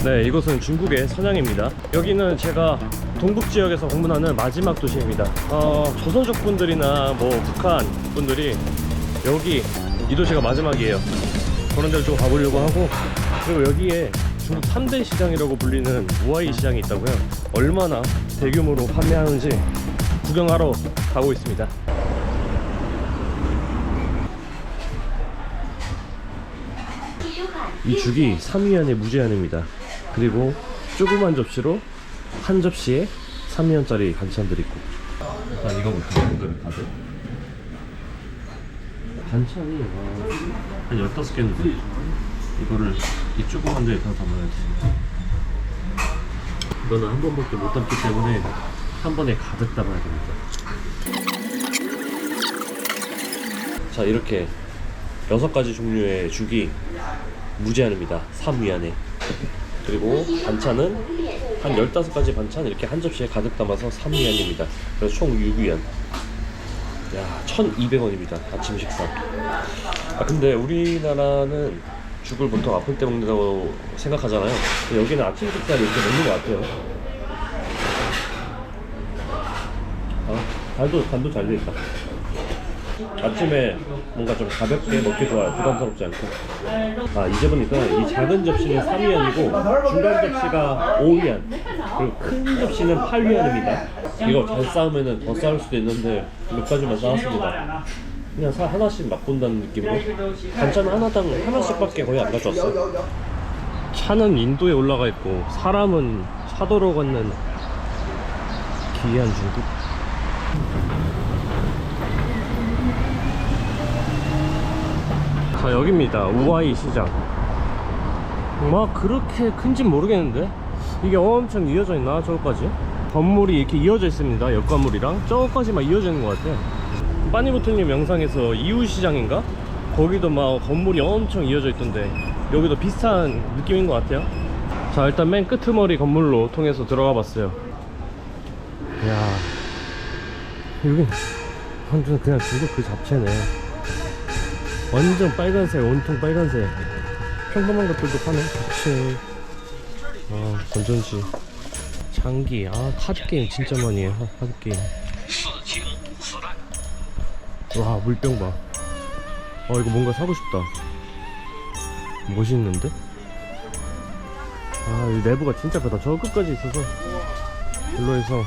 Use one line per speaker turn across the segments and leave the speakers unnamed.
네, 이곳은 중국의 선양입니다. 여기는 제가 동북지역에서 방문하는 마지막 도시입니다. 조선족 분들이나 뭐 북한 분들이 여기 이 도시가 마지막이에요. 그런 데를 좀 가보려고 하고, 그리고 여기에 중국 3대 시장이라고 불리는 우아이 시장이 있다고요. 얼마나 대규모로 판매하는지 구경하러 가고 있습니다. 이 죽이 3위안에 무제한입니다. 그리고 조그만 접시로 한 접시에 3위안짜리 반찬들이 있고, 일단 이거부터 오늘 가득. 반찬이 한 15개인데 이거를 이 조그만 데에 다 담아야지. 이거는 한 번밖에 못 담기 때문에 한 번에 가득 담아야 됩니다. 자, 이렇게 6가지 종류의 죽이 무제한입니다. 3위안에. 그리고 반찬은 한 15가지 반찬 이렇게 한 접시에 가득 담아서 3위안입니다. 그래서 총 6위안. 야, 1,200원입니다. 아침 식사. 근데 우리나라는 죽을 보통 아플 때 먹는다고 생각하잖아요. 근데 여기는 아침 식사를 이렇게 먹는 것 같아요. 간도 잘 돼 있다. 아침에 뭔가 좀 가볍게 먹기 좋아요. 부담스럽지 않고. 이제 보니까 이 작은 접시는 3위안이고 중간 접시가 5위안, 그리고 큰 접시는 8위안입니다. 이거 잘 쌓으면 더 쌓을 수도 있는데 몇 가지만 쌓았습니다. 그냥 하나씩 맛본다는 느낌으로. 반찬은 하나씩밖에 거의 안 가져왔어요. 차는 인도에 올라가 있고 사람은 차도로 걷는 기이한 중국. 자, 여기입니다. 우아이 시장. 막 그렇게 큰진 모르겠는데 이게 엄청 이어져 있나? 저기까지 건물이 이렇게 이어져 있습니다. 옆 건물이랑 저기까지만 이어져 있는 것 같아요. 빠니보틀님 영상에서 이웃시장인가? 거기도 막 건물이 엄청 이어져 있던데 여기도 비슷한 느낌인 것 같아요. 자, 일단 맨 끄트머리 건물로 통해서 들어가 봤어요. 이야, 여긴 완전 그냥 중국 그 자체네. 완전 빨간색, 온통 빨간색. 평범한 것들도 파네. 그치. 건전지, 장기. 카드게임 진짜 많이 해요. 카드게임. 와, 물병 봐. 이거 뭔가 사고 싶다. 멋있는데? 이 내부가 진짜 크다. 저 끝까지 있어서 일로 해서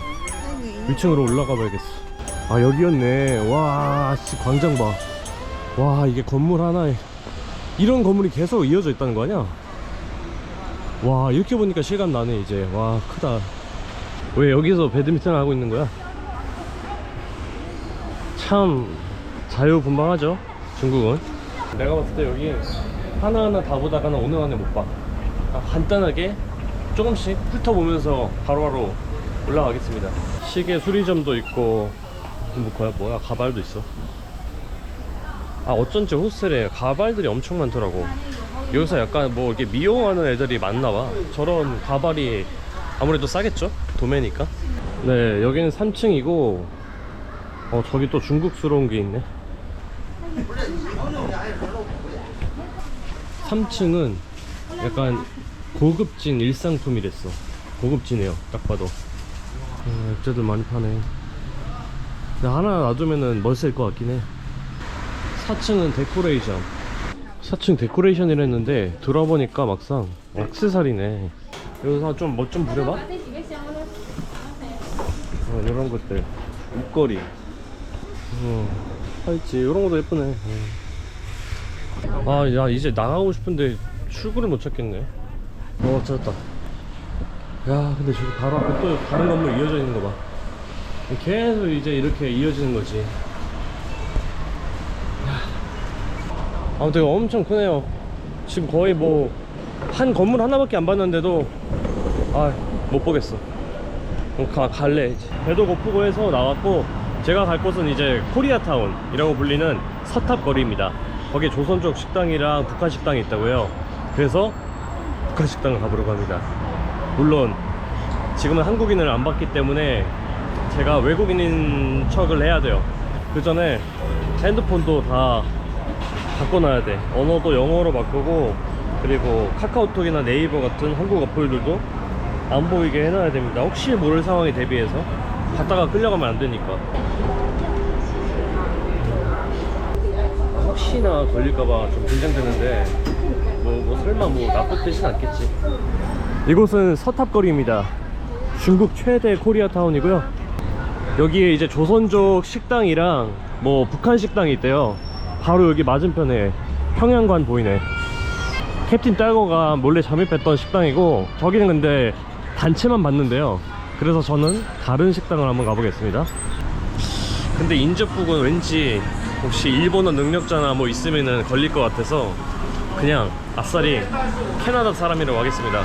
위층으로 올라가 봐야겠어. 여기였네. 와, 씨, 광장 봐. 와, 이게 건물 하나에 이런 건물이 계속 이어져 있다는 거 아니야? 와, 이렇게 보니까 실감 나네 이제. 와, 크다. 왜 여기서 배드민턴을 하고 있는 거야? 참 자유분방하죠 중국은. 내가 봤을 때 여기 하나하나 다 보다가는 오늘 안에 못 봐. 간단하게 조금씩 훑어보면서 바로바로 올라가겠습니다. 시계 수리점도 있고 뭐야 가발도 있어. 어쩐지 호스텔에 가발들이 엄청 많더라고. 여기서 약간 뭐 이렇게 미용하는 애들이 많나봐. 저런 가발이 아무래도 싸겠죠? 도매니까. 네, 여기는 3층이고 저기 또 중국스러운 게 있네. 3층은 약간 고급진 일상품이랬어. 고급지네요, 딱 봐도. 액자들 많이 파네. 근데 하나 놔두면은 멋있을 것 같긴 해. 4층은 데코레이션. 4층 데코레이션이랬는데 들어보니까 막상 액세서리네. 여기서 좀 멋 좀 부려봐. 이런 것들, 목걸이, 팔찌, 이런 것도 예쁘네. 야, 이제 나가고 싶은데 출구를 못 찾겠네. 찾았다. 야, 근데 저기 바로 앞에 또 다른 건물 이어져 있는 거 봐. 계속 이제 이렇게 이어지는 거지. 아무튼 엄청 크네요. 지금 거의 뭐 한 건물 하나밖에 안 봤는데도 못 보겠어. 갈래 이제. 배도 고프고 해서 나왔고, 제가 갈 곳은 이제 코리아타운이라고 불리는 서탑거리입니다. 거기에 조선족 식당이랑 북한 식당이 있다고요. 그래서 북한 식당을 가보려고 합니다. 물론 지금은 한국인을 안 봤기 때문에 제가 외국인인 척을 해야 돼요. 그 전에 핸드폰도 다 바꿔놔야 돼. 언어도 영어로 바꾸고 그리고 카카오톡이나 네이버 같은 한국 어플들도 안 보이게 해놔야 됩니다. 혹시 모를 상황에 대비해서 갔다가 끌려가면 안 되니까. 혹시나 걸릴까봐 좀 긴장되는데 뭐 설마 뭐 나쁘진 않겠지. 이곳은 서탑거리입니다. 중국 최대 코리아타운이고요. 여기에 이제 조선족 식당이랑 뭐 북한 식당이 있대요. 바로 여기 맞은편에 평양관 보이네. 캡틴 딸거가 몰래 잠입했던 식당이고, 저기는 근데 단체만 봤는데요. 그래서 저는 다른 식당을 한번 가보겠습니다. 근데 인접국은 왠지 혹시 일본어 능력자나 뭐 있으면은 걸릴 것 같아서 그냥 아싸리 캐나다 사람이라고 하겠습니다.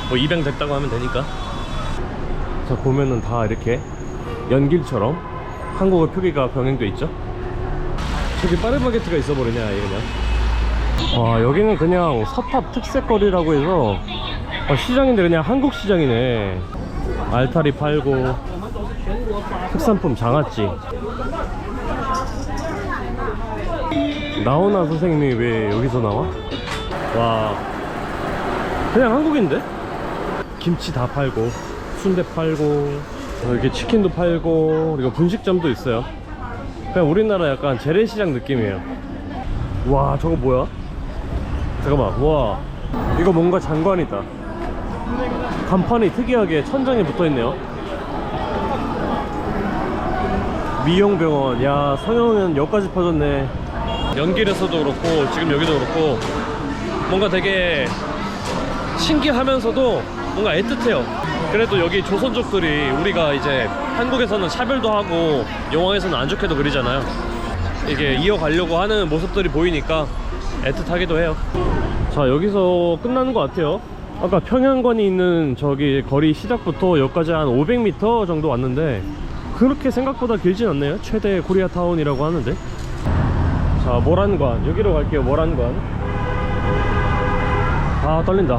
뭐 입양 됐다고 하면 되니까. 자, 보면은 다 이렇게 연길처럼 한국어 표기가 병행돼 있죠. 저기 파르바게트가 있어버리네 아예 그냥. 와, 여기는 그냥 서탑 특색거리라고 해서 시장인데 그냥 한국 시장이네. 알타리 팔고 특산품 장아찌. 나오나 선생님이 왜 여기서 나와? 와, 그냥 한국인데? 김치 다 팔고 순대 팔고 이렇게 치킨도 팔고 그리고 분식점도 있어요. 그냥 우리나라 약간 재래시장 느낌이에요. 와, 저거 뭐야? 잠깐만. 와, 이거 뭔가 장관이다. 간판이 특이하게 천장에 붙어있네요. 미용병원. 야, 성형은 여기까지 퍼졌네. 연길에서도 그렇고 지금 여기도 그렇고 뭔가 되게 신기하면서도 뭔가 애틋해요. 그래도 여기 조선족들이 우리가 이제 한국에서는 차별도 하고 영화에서는 안 좋게도 그리잖아요. 이게 이어가려고 하는 모습들이 보이니까 애틋하기도 해요. 자, 여기서 끝나는 것 같아요. 아까 평양관이 있는 저기 거리 시작부터 여기까지 한 500m 정도 왔는데 그렇게 생각보다 길진 않네요. 최대 코리아타운이라고 하는데. 자, 모란관 여기로 갈게요. 모란관. 아, 떨린다.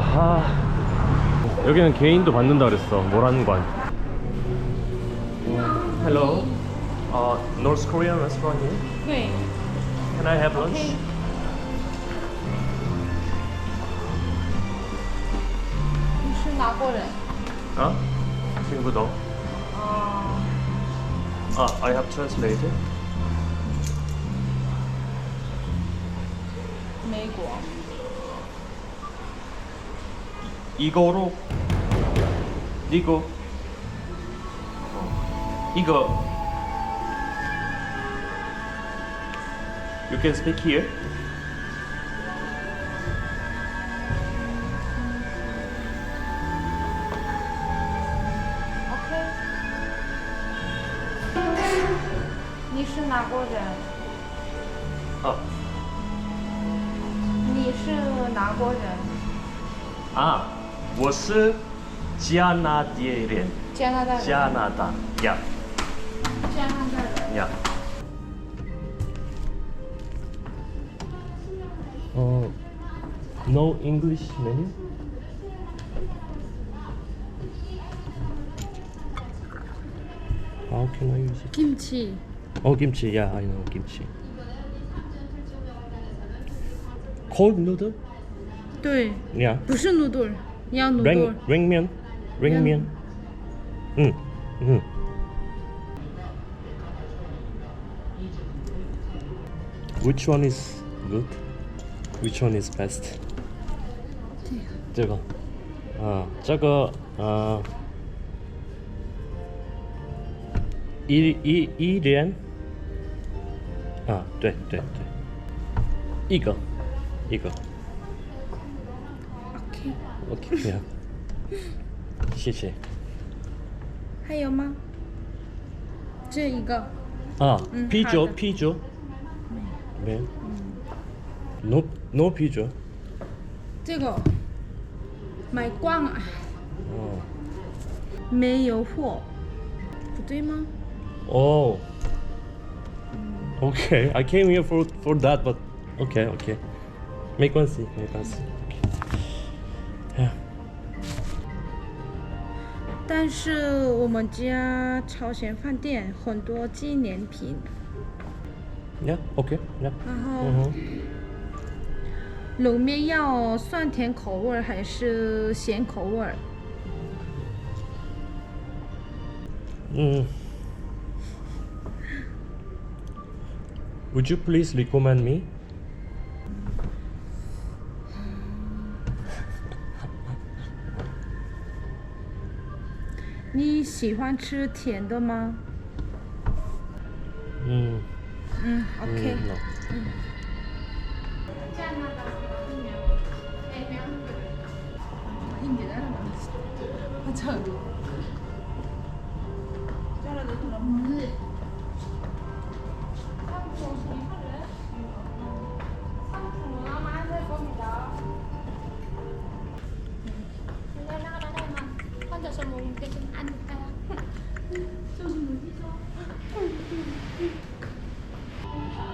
여기는 개인도 받는다 그랬어. 모란관. Hello. North Korean restaurant here?
네.
Can I have lunch?
是哪国人？
아? 친구도. I have translated.
美国。
이거로 이거 You can speak here.
OK。你是哪国人？你是哪国人？
我是加拿大人。
加拿大人。
加拿大呀。
加拿大人。
呀。No English menu? How can I use it?
Kimchi.
Oh, kimchi. Yeah, I know kimchi. Cold noodle?
对，
Yeah.
不是努豆，你要努豆。
냉면. 응. Which one is good? Which one is best? 这个。这个一连。对。一个。OK， 呀，谢谢。
还有吗？这一个。
啤酒，
好的
啤酒。没有。No啤酒。
这个买光了，没有货，不对吗？
Oh. Okay, I came here for that, but okay. Make one see. Yeah.
但是我们家朝鲜饭店很多纪念品，
Yeah. Okay. Yeah.
然后冷面要酸甜口味儿还是咸口味儿？
Would you please recommend me?
你喜欢吃甜的吗？ OK。
no.
혼자서 먹는 게 좀 안 될까요?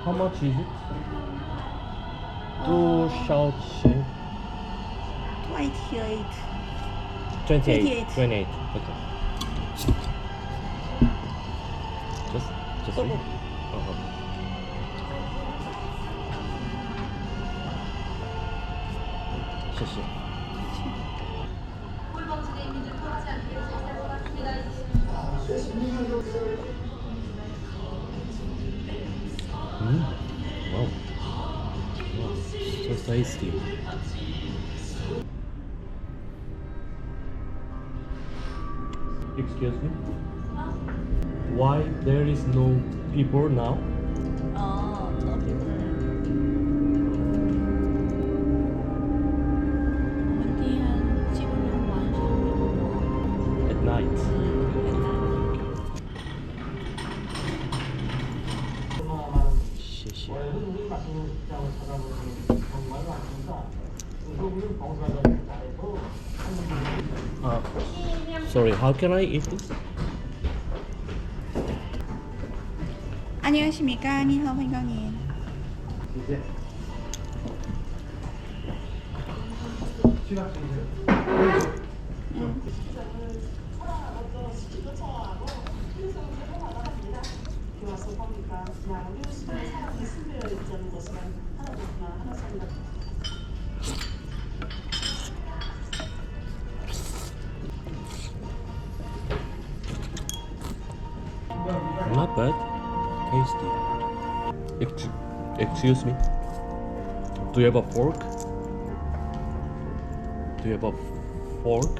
How much is it? Two Shaoxing.
28.
28.
28.
28. Okay. Just three?谢谢. Wow. Wow. So tasty. Excuse me? Why there is no people now?
Oh, no people. 我们店基本上晚上没有人。
At night.谢谢. Sorry, how can I eat this?
안녕하십니까? 니하오 회장님.
Not bad. Tasty. Excuse me. Do you have a fork? Do you have a fork?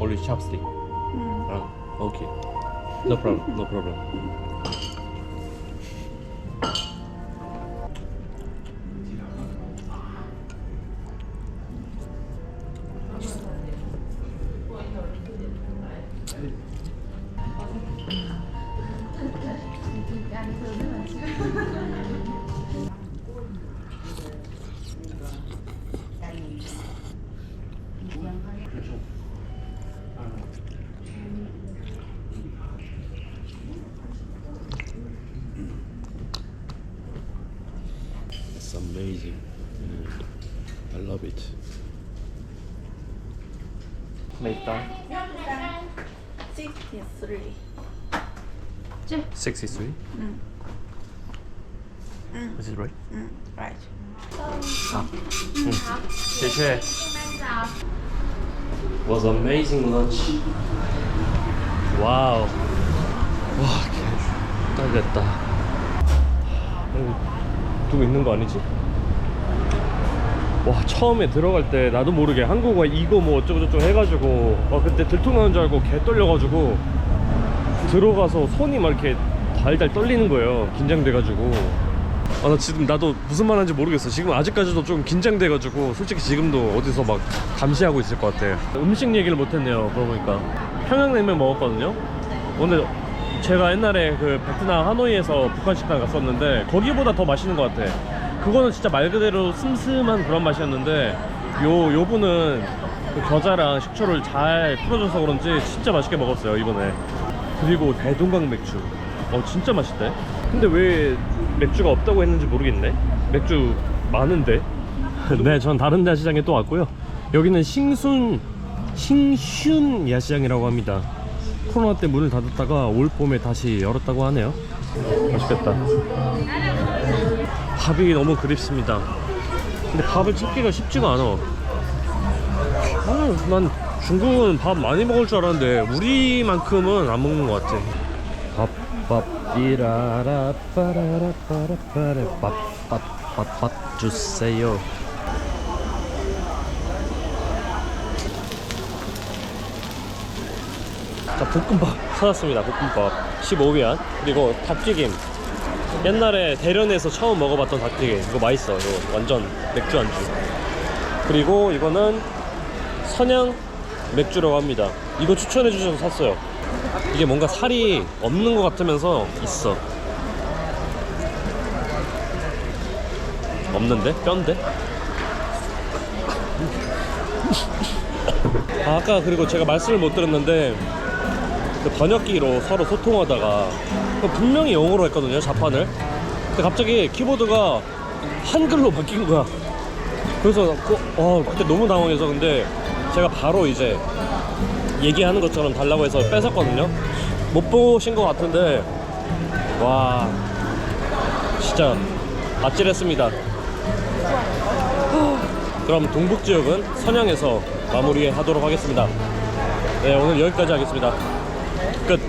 Only chopstick. Ah, okay. No problem. No problem. It's amazing. I love it. Meita.
63.
63? Is it right?
Right.
谢谢. Was amazing lunch. 와우. 와, 딸렸다. 누구 있는 거 아니지? 와, 처음에 들어갈 때 나도 모르게 한국어 이거 뭐 어쩌고저쩌고 해가지고 그때 들통나는 줄 알고 개 떨려가지고 들어가서 손이 막 이렇게 달달 떨리는 거예요. 긴장돼가지고. 나 지금 나도 무슨 말 하는지 모르겠어. 지금 아직까지도 좀 긴장돼가지고 솔직히 지금도 어디서 막 감시하고 있을 것 같아. 음식 얘기를 못했네요. 그러고 보니까 평양냉면 먹었거든요. 근데 제가 옛날에 그 베트남 하노이에서 북한식당 갔었는데 거기보다 더 맛있는 것 같아. 그거는 진짜 말 그대로 슴슴한 그런 맛이었는데 요분은 그 겨자랑 식초를 잘 풀어줘서 그런지 진짜 맛있게 먹었어요 이번에. 그리고 대동강 맥주 진짜 맛있대. 근데 왜 맥주가 없다고 했는지 모르겠네. 맥주 많은데. 네, 전 다른 야시장에 또 왔고요. 여기는 싱슌 야시장이라고 합니다. 코로나 때 문을 닫았다가 올 봄에 다시 열었다고 하네요. 맛있겠다. 밥이 너무 그립습니다. 근데 밥을 찾기가 쉽지가 않아. 난 중국은 밥 많이 먹을 줄 알았는데 우리만큼은 안 먹는 것 같아. 밥 삐라라 빠라라 빠라빠라 밥 주세요. 자, 볶음밥 사왔습니다. 볶음밥 15위안. 그리고 닭튀김, 옛날에 대련에서 처음 먹어봤던 닭튀김. 이거 맛있어. 이거 완전 맥주 안주. 그리고 이거는 선양 맥주라고 합니다. 이거 추천해 주셔서 샀어요. 이게 뭔가 살이 없는 것 같으면서 있어. 없는데? 뼈인데? 아까 그리고 제가 말씀을 못 드렸는데 그 번역기로 서로 소통하다가 분명히 영어로 했거든요, 자판을. 근데 갑자기 키보드가 한글로 바뀐 거야. 그래서 그때 너무 당황해서, 근데 제가 바로 이제 얘기하는 것처럼 달라고 해서 뺏었거든요. 못 보신 것 같은데 와 진짜 아찔했습니다. 그럼 동북지역은 선양에서 마무리하도록 하겠습니다. 네, 오늘 여기까지 하겠습니다. 끝.